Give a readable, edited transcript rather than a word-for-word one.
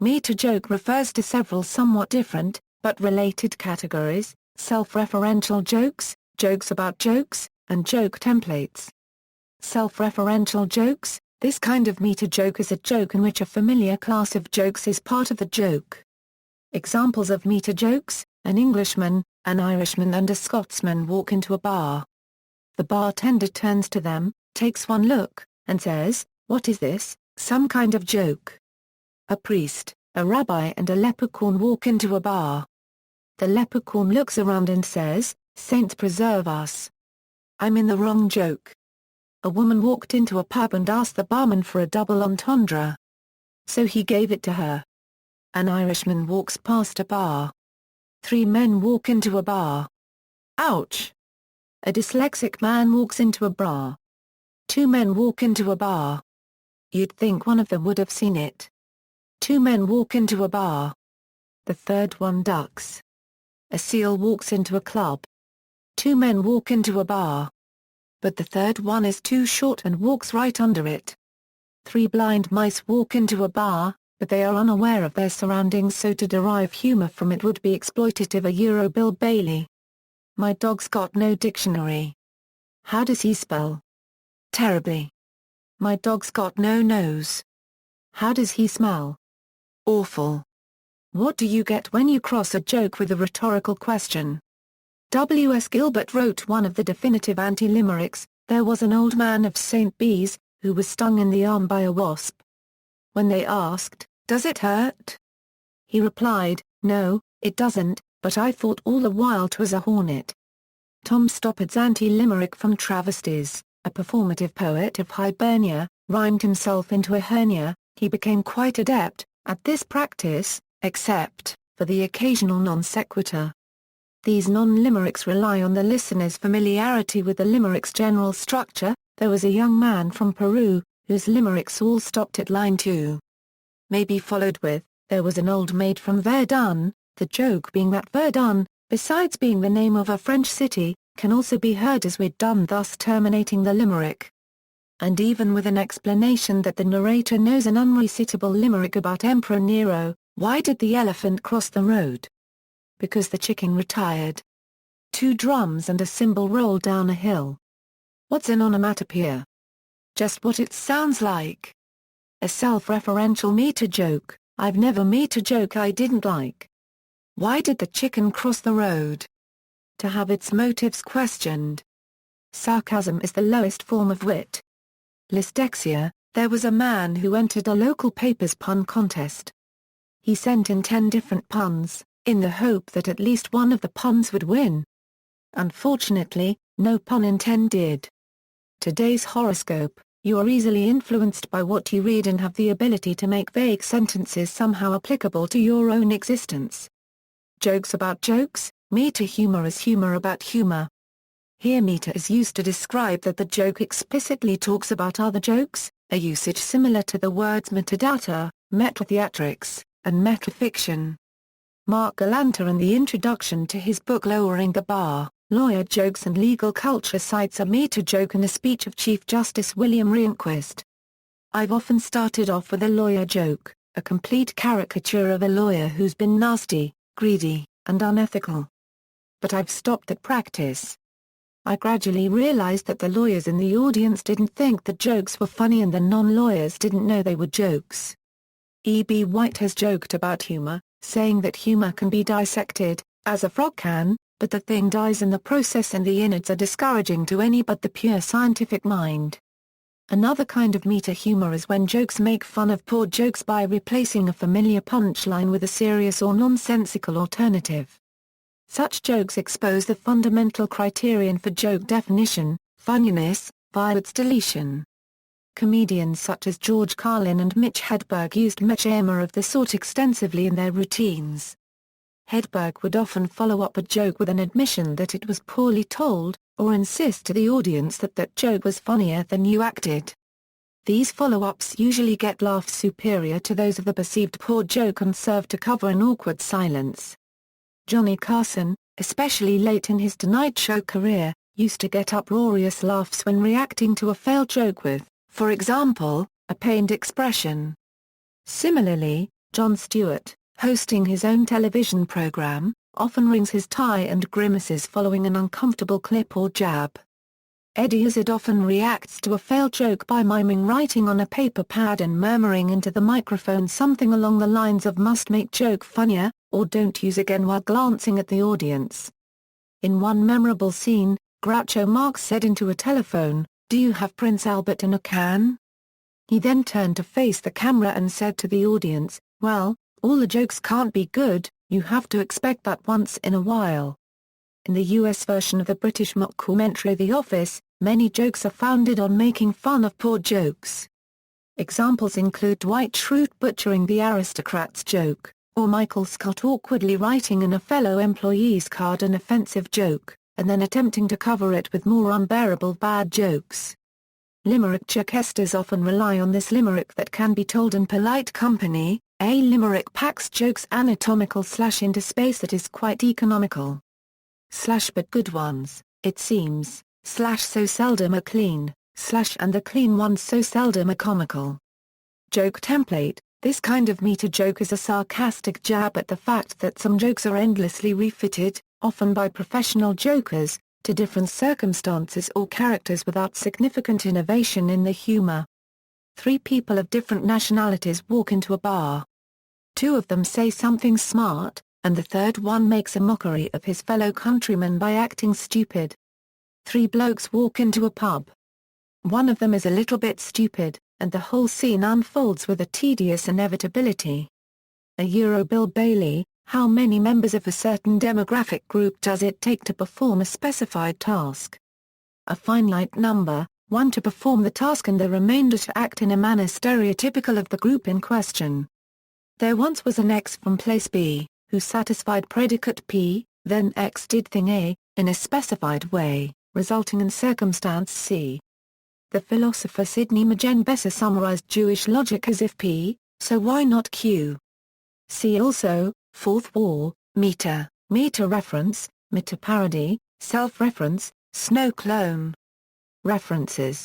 Meta-joke refers to several somewhat different, but related categories: self-referential jokes, jokes about jokes, and joke templates. Self-referential jokes: this kind of meta-joke is a joke in which a familiar class of jokes is part of the joke. Examples of meta-jokes: an Englishman, an Irishman and a Scotsman walk into a bar. The bartender turns to them, takes one look, and says, "What is this, some kind of joke?" A priest, a rabbi and a leprechaun walk into a bar. The leprechaun looks around and says, "Saints preserve us. I'm in the wrong joke." A woman walked into a pub and asked the barman for a double entendre. So he gave it to her. An Irishman walks past a bar. 3 men walk into a bar. Ouch! A dyslexic man walks into a bar. 2 men walk into a bar. You'd think one of them would have seen it. 2 men walk into a bar. The third one ducks. A seal walks into a club. 2 men walk into a bar. But the third one is too short and walks right under it. 3 blind mice walk into a bar, but they are unaware of their surroundings, so to derive humor from it would be exploitative. Bill Bailey. My dog's got no dictionary. How does he spell? Terribly. My dog's got no nose. How does he smell? Awful. What do you get when you cross a joke with a rhetorical question? W. S. Gilbert wrote one of the definitive anti-limericks. There was an old man of St. Bees, who was stung in the arm by a wasp. When they asked, "Does it hurt?" he replied, "No, it doesn't, but I thought all the while 'twas a hornet." Tom Stoppard's anti-limerick from Travesties, a performative poet of Hibernia, rhymed himself into a hernia. He became quite adept at this practice, except for the occasional non sequitur. These non-limericks rely on the listener's familiarity with the limerick's general structure. There was a young man from Peru, whose limericks all stopped at line 2. May be followed with, "There was an old maid from Verdun," the joke being that Verdun, besides being the name of a French city, can also be heard as we're done, thus terminating the limerick. And even with an explanation that the narrator knows an unrecitable limerick about Emperor Nero, "Why did the elephant cross the road? Because the chicken retired. 2 drums and a cymbal roll down a hill." What's an onomatopoeia? Just what it sounds like. A self-referential meta-joke: I've never met a joke I didn't like. Why did the chicken cross the road? To have its motives questioned. Sarcasm is the lowest form of wit. Lysdexia: there was a man who entered a local paper's pun contest. He sent in 10 different puns, in the hope that at least one of the puns would win. Unfortunately, no pun intended. Today's horoscope: you are easily influenced by what you read and have the ability to make vague sentences somehow applicable to your own existence. Jokes about jokes: meta-humor is humor about humor. Here meta is used to describe that the joke explicitly talks about other jokes, a usage similar to the words metadata, metatheatrics, and metafiction. Mark Galanter, in the introduction to his book Lowering the Bar, Lawyer Jokes and Legal Culture, cites a meta-joke in a speech of Chief Justice William Rehnquist. "I've often started off with a lawyer joke, a complete caricature of a lawyer who's been nasty, greedy, and unethical. But I've stopped that practice. I gradually realized that the lawyers in the audience didn't think the jokes were funny and the non-lawyers didn't know they were jokes." E.B. White has joked about humor, saying that humor can be dissected, as a frog can, but the thing dies in the process and the innards are discouraging to any but the pure scientific mind. Another kind of meta-humor is when jokes make fun of poor jokes by replacing a familiar punchline with a serious or nonsensical alternative. Such jokes expose the fundamental criterion for joke definition, funniness, via its deletion. Comedians such as George Carlin and Mitch Hedberg used meta-humor of the sort extensively in their routines. Hedberg would often follow up a joke with an admission that it was poorly told, or insist to the audience that that joke was funnier than you acted. These follow-ups usually get laughs superior to those of the perceived poor joke and serve to cover an awkward silence. Johnny Carson, especially late in his Tonight Show career, used to get uproarious laughs when reacting to a failed joke with, for example, a pained expression. Similarly, Jon Stewart, hosting his own television program, often wrings his tie and grimaces following an uncomfortable clip or jab. Eddie Izzard often reacts to a failed joke by miming writing on a paper pad and murmuring into the microphone something along the lines of "must make joke funnier," or "don't use again," while glancing at the audience. In one memorable scene, Groucho Marx said into a telephone, "Do you have Prince Albert in a can?" He then turned to face the camera and said to the audience, "Well, all the jokes can't be good, you have to expect that once in a while." In the US version of the British mockumentary The Office, many jokes are founded on making fun of poor jokes. Examples include Dwight Schrute butchering the aristocrat's joke, or Michael Scott awkwardly writing in a fellow employee's card an offensive joke, and then attempting to cover it with more unbearable bad jokes. Limerick jokesters often rely on this limerick that can be told in polite company. A limerick packs jokes anatomical / into space that is quite economical. / but good ones, it seems, / so seldom are clean, / and the clean ones so seldom are comical. Joke template. This kind of meta joke is a sarcastic jab at the fact that some jokes are endlessly refitted, often by professional jokers, to different circumstances or characters without significant innovation in the humor. 3 people of different nationalities walk into a bar. 2 of them say something smart, and the third one makes a mockery of his fellow countrymen by acting stupid. 3 blokes walk into a pub. One of them is a little bit stupid, and the whole scene unfolds with a tedious inevitability. Bill Bailey, how many members of a certain demographic group does it take to perform a specified task? A finite number, 1 to perform the task and the remainder to act in a manner stereotypical of the group in question. There once was an X from place B, who satisfied predicate P, then X did thing A, in a specified way, resulting in circumstance C. The philosopher Sidney Magen Besser summarized Jewish logic as if P, so why not Q? See also, Fourth Wall, meta-reference, meta-parody, self-reference, snow clone. References